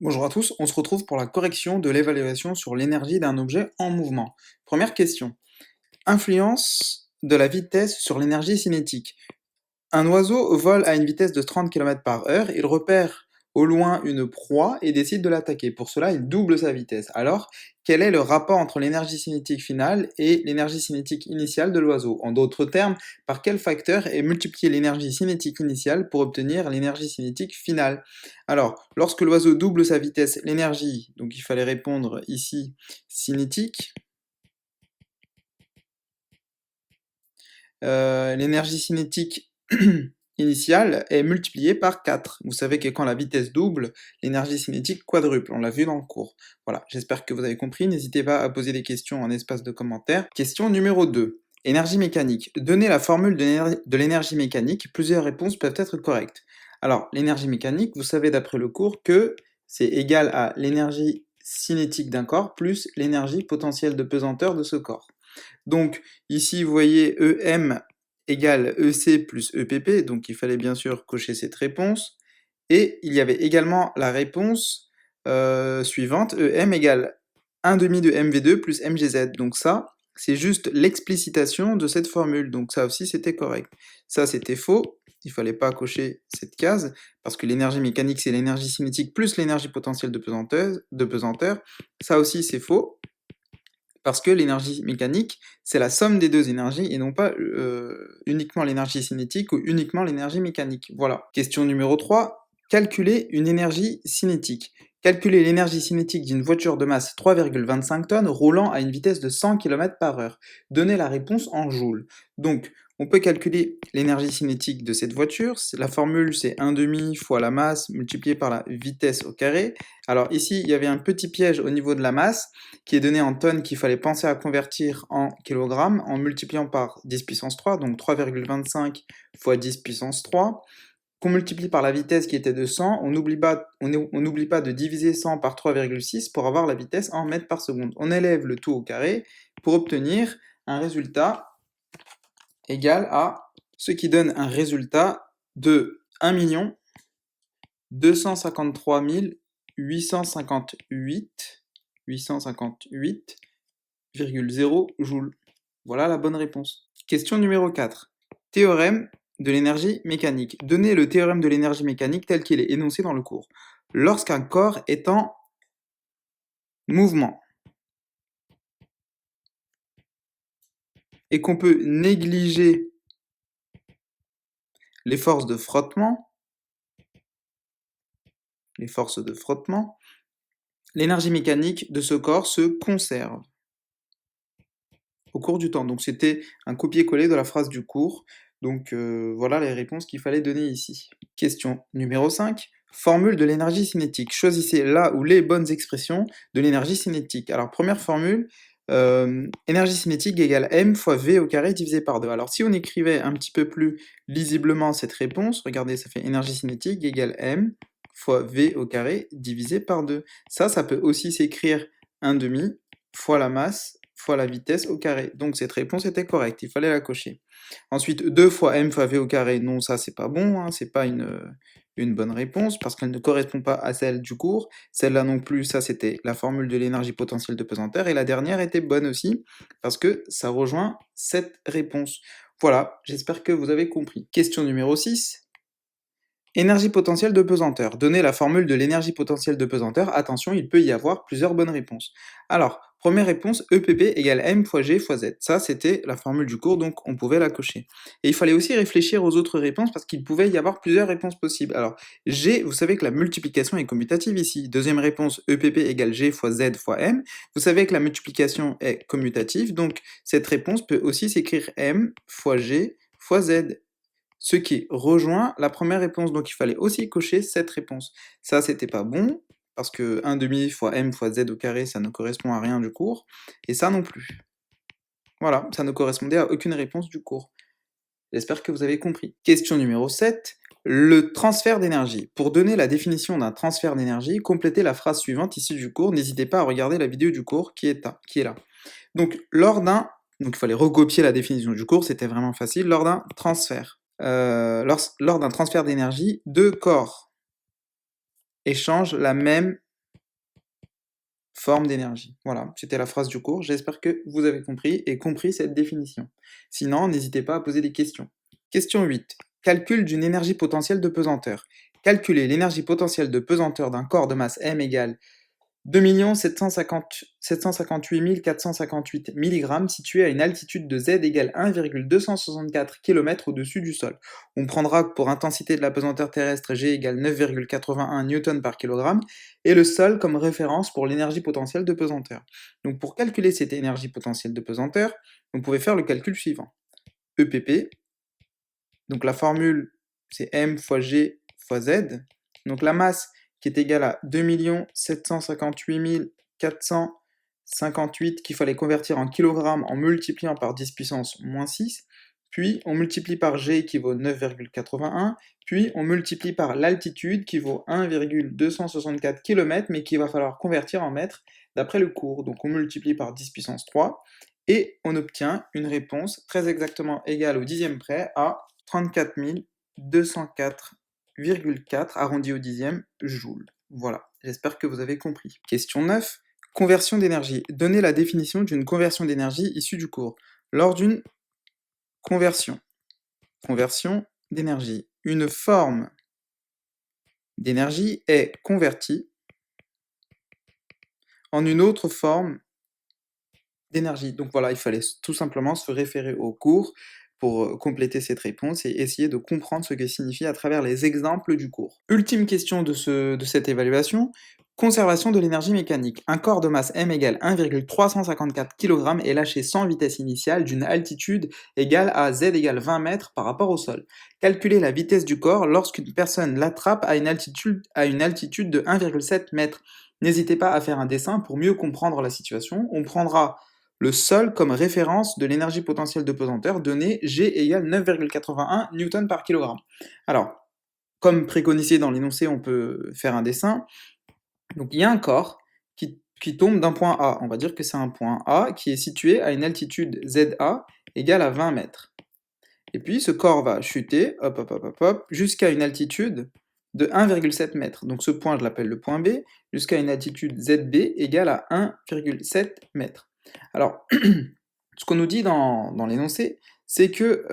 Bonjour à tous, on se retrouve pour la correction de l'évaluation sur l'énergie d'un objet en mouvement. Première question. Influence de la vitesse sur l'énergie cinétique. Un oiseau vole à une vitesse de 30 km/h, il repère au loin une proie et décide de l'attaquer. Pour cela, il double sa vitesse. Alors, quel est le rapport entre l'énergie cinétique finale et l'énergie cinétique initiale de l'oiseau? En d'autres termes, par quel facteur est multipliée l'énergie cinétique initiale pour obtenir l'énergie cinétique finale? Alors, lorsque l'oiseau double sa vitesse, l'énergie, donc il fallait répondre ici cinétique, l'énergie cinétique initiale est multipliée par 4. Vous savez que quand la vitesse double, l'énergie cinétique quadruple, on l'a vu dans le cours. Voilà, j'espère que vous avez compris, n'hésitez pas à poser des questions en espace de commentaires. Question numéro 2. Énergie mécanique. Donnez la formule de l'énergie mécanique, plusieurs réponses peuvent être correctes. Alors, l'énergie mécanique, vous savez d'après le cours que c'est égal à l'énergie cinétique d'un corps plus l'énergie potentielle de pesanteur de ce corps. Donc ici, vous voyez EM égale EC plus EPP, donc il fallait bien sûr cocher cette réponse. Et il y avait également la réponse suivante, EM égale 1 demi de MV2 plus MGZ. Donc ça, c'est juste l'explicitation de cette formule, donc ça aussi c'était correct. Ça c'était faux, il fallait pas cocher cette case, parce que l'énergie mécanique c'est l'énergie cinétique plus l'énergie potentielle de pesanteur. Ça aussi c'est faux, parce que l'énergie mécanique, c'est la somme des deux énergies et non pas uniquement l'énergie cinétique ou uniquement l'énergie mécanique. Voilà. Question numéro 3. Calculer une énergie cinétique. Calculer l'énergie cinétique d'une voiture de masse 3,25 tonnes roulant à une vitesse de 100 km/h. Donnez la réponse en joules. Donc, on peut calculer l'énergie cinétique de cette voiture. La formule, c'est 1 demi fois la masse multiplié par la vitesse au carré. Alors ici, il y avait un petit piège au niveau de la masse qui est donné en tonnes qu'il fallait penser à convertir en kilogrammes en multipliant par 10 puissance 3, donc 3,25 fois 10 puissance 3, qu'on multiplie par la vitesse qui était de 100, on n'oublie pas de diviser 100 par 3,6 pour avoir la vitesse en mètres par seconde. On élève le tout au carré pour obtenir un résultat égal à ce qui donne un résultat de 1 253 858,0 joules. Voilà la bonne réponse. Question numéro 4. Théorème de l'énergie mécanique. Donnez le théorème de l'énergie mécanique tel qu'il est énoncé dans le cours. Lorsqu'un corps est en mouvement et qu'on peut négliger les forces de frottement, l'énergie mécanique de ce corps se conserve au cours du temps. Donc c'était un copier-coller de la phrase du cours. Donc voilà les réponses qu'il fallait donner ici. Question numéro 5. Formule de l'énergie cinétique. Choisissez la ou les bonnes expressions de l'énergie cinétique. Alors première formule, énergie cinétique égale m fois v au carré divisé par 2. Alors si on écrivait un petit peu plus lisiblement cette réponse, regardez, ça fait énergie cinétique égale m fois v au carré divisé par 2. Ça peut aussi s'écrire 1 demi fois la masse fois la vitesse au carré. Donc cette réponse était correcte, il fallait la cocher. Ensuite, 2 fois m fois v au carré, non, ça c'est pas bon, hein, c'est pas une bonne réponse, parce qu'elle ne correspond pas à celle du cours. Celle-là non plus, ça c'était la formule de l'énergie potentielle de pesanteur, et la dernière était bonne aussi, parce que ça rejoint cette réponse. Voilà, j'espère que vous avez compris. Question numéro 6. Énergie potentielle de pesanteur. Donnez la formule de l'énergie potentielle de pesanteur. Attention, il peut y avoir plusieurs bonnes réponses. Alors, première réponse, EPP égale M fois G fois Z. Ça, c'était la formule du cours, donc on pouvait la cocher. Et il fallait aussi réfléchir aux autres réponses parce qu'il pouvait y avoir plusieurs réponses possibles. Alors, G, vous savez que la multiplication est commutative ici. Deuxième réponse, EPP égale G fois Z fois M. Vous savez que la multiplication est commutative, donc cette réponse peut aussi s'écrire M fois G fois Z. Ce qui rejoint la première réponse, donc il fallait aussi cocher cette réponse. Ça, c'était pas bon, parce que 1 demi fois m fois z au carré, ça ne correspond à rien du cours, et ça non plus. Voilà, ça ne correspondait à aucune réponse du cours. J'espère que vous avez compris. Question numéro 7. Le transfert d'énergie. Pour donner la définition d'un transfert d'énergie, complétez la phrase suivante issue du cours. N'hésitez pas à regarder la vidéo du cours qui est là. Donc, donc il fallait recopier la définition du cours, c'était vraiment facile, lors d'un transfert. Lors d'un transfert d'énergie, deux corps échangent la même forme d'énergie. Voilà, c'était la phrase du cours. J'espère que vous avez compris et compris cette définition. Sinon, n'hésitez pas à poser des questions. Question 8. Calcul d'une énergie potentielle de pesanteur. Calculer l'énergie potentielle de pesanteur d'un corps de masse m égale 2 758 458 mg situé à une altitude de z égale 1,264 km au-dessus du sol. On prendra que pour intensité de la pesanteur terrestre G égale 9,81 Newton par kg et le sol comme référence pour l'énergie potentielle de pesanteur. Donc pour calculer cette énergie potentielle de pesanteur, on pouvait faire le calcul suivant. EPP, donc la formule c'est m fois g fois z, donc la masse qui est égale à 2 758 458 qu'il fallait convertir en kilogrammes en multipliant par 10 puissance moins 6, puis on multiplie par g qui vaut 9,81, puis on multiplie par l'altitude qui vaut 1,264 km mais qu'il va falloir convertir en mètres d'après le cours. Donc on multiplie par 10 puissance 3 et on obtient une réponse très exactement égale au dixième près à 34 204,4 arrondi au dixième joules. Voilà, j'espère que vous avez compris. Question 9. Conversion d'énergie. Donnez la définition d'une conversion d'énergie issue du cours. Lors d'une conversion d'énergie, une forme d'énergie est convertie en une autre forme d'énergie. Donc voilà, il fallait tout simplement se référer au cours pour compléter cette réponse et essayer de comprendre ce que signifie à travers les exemples du cours. Ultime question de cette évaluation, conservation de l'énergie mécanique. Un corps de masse m égale 1,354 kg est lâché sans vitesse initiale d'une altitude égale à z égale 20 mètres par rapport au sol. Calculez la vitesse du corps lorsqu'une personne l'attrape à une altitude de 1,7 mètres. N'hésitez pas à faire un dessin pour mieux comprendre la situation. On prendra le sol comme référence de l'énergie potentielle de pesanteur donnée G égale 9,81 Newton par kg. Alors, comme préconisé dans l'énoncé, on peut faire un dessin. Donc il y a un corps qui tombe d'un point A. On va dire que c'est un point A qui est situé à une altitude ZA égale à 20 mètres. Et puis ce corps va chuter, jusqu'à une altitude de 1,7 mètres. Donc ce point, je l'appelle le point B, jusqu'à une altitude ZB égale à 1,7 mètres. Alors, ce qu'on nous dit dans l'énoncé, c'est que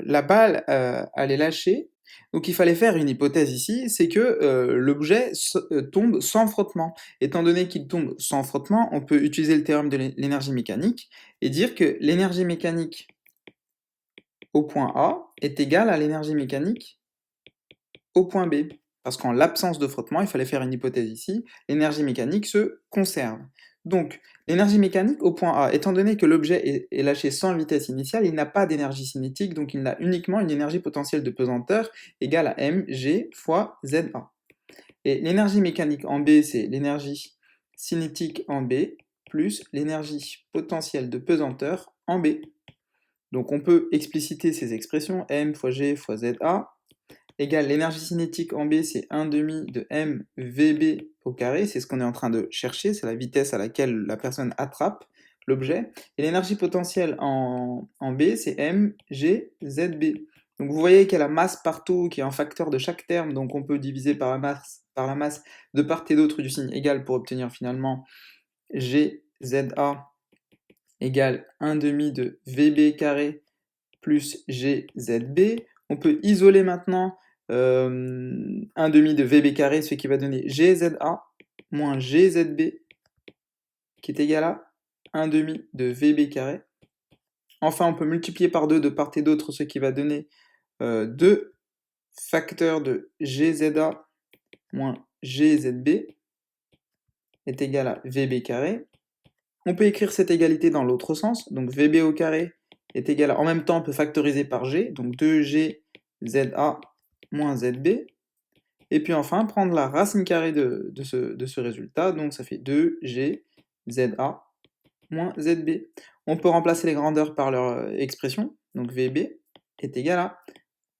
la balle, elle est lâchée, donc il fallait faire une hypothèse ici, c'est que l'objet tombe sans frottement. Étant donné qu'il tombe sans frottement, on peut utiliser le théorème de l'énergie mécanique et dire que l'énergie mécanique au point A est égale à l'énergie mécanique au point B. Parce qu'en l'absence de frottement, il fallait faire une hypothèse ici, l'énergie mécanique se conserve. Donc, l'énergie mécanique au point A, étant donné que l'objet est lâché sans vitesse initiale, il n'a pas d'énergie cinétique, donc il a uniquement une énergie potentielle de pesanteur égale à mg fois za. Et l'énergie mécanique en B, c'est l'énergie cinétique en B, plus l'énergie potentielle de pesanteur en B. Donc on peut expliciter ces expressions, m fois g fois za, égale l'énergie cinétique en B, c'est 1 demi de mvb au carré, c'est ce qu'on est en train de chercher, c'est la vitesse à laquelle la personne attrape l'objet, et l'énergie potentielle en B, c'est mgzb. Donc vous voyez qu'il y a la masse partout, qui est un facteur de chaque terme, donc on peut diviser par la masse de part et d'autre du signe égal pour obtenir finalement gza égale 1 demi de vb carré plus gzb. On peut isoler maintenant 1 demi de vb carré, ce qui va donner gza moins gzb, qui est égal à 1 demi de vb carré. Enfin, on peut multiplier par 2 de part et d'autre, ce qui va donner 2 facteurs de gza moins gzb est égal à vb carré. On peut écrire cette égalité dans l'autre sens, donc vb au carré est égal à, en même temps on peut factoriser par g, donc 2g za moins zb, et puis enfin prendre la racine carrée de ce résultat, donc ça fait 2g za moins zb. On peut remplacer les grandeurs par leur expression, donc vb est égal à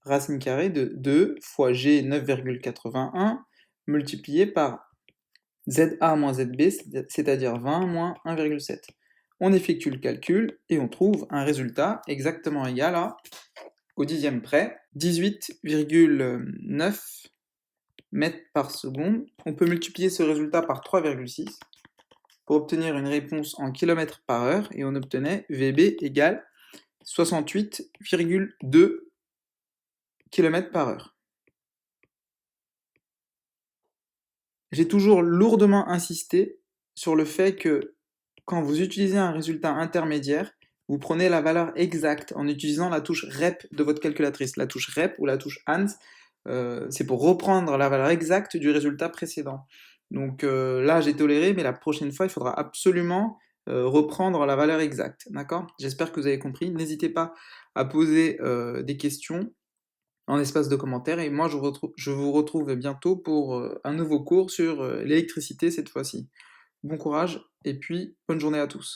racine carrée de 2 fois g 9,81 multiplié par za moins zb, c'est-à-dire 20 moins 1,7. On effectue le calcul et on trouve un résultat exactement égal à, au dixième près, 18,9 mètres par seconde. On peut multiplier ce résultat par 3,6 pour obtenir une réponse en kilomètres par heure, et on obtenait VB égale 68,2 km par heure. J'ai toujours lourdement insisté sur le fait que quand vous utilisez un résultat intermédiaire, vous prenez la valeur exacte en utilisant la touche REP de votre calculatrice. La touche REP ou la touche AND, c'est pour reprendre la valeur exacte du résultat précédent. Donc là, j'ai toléré, mais la prochaine fois, il faudra absolument reprendre la valeur exacte. D'accord? J'espère que vous avez compris. N'hésitez pas à poser des questions en espace de commentaires, et moi je vous retrouve bientôt pour un nouveau cours sur l'électricité cette fois-ci. Bon courage, et puis bonne journée à tous.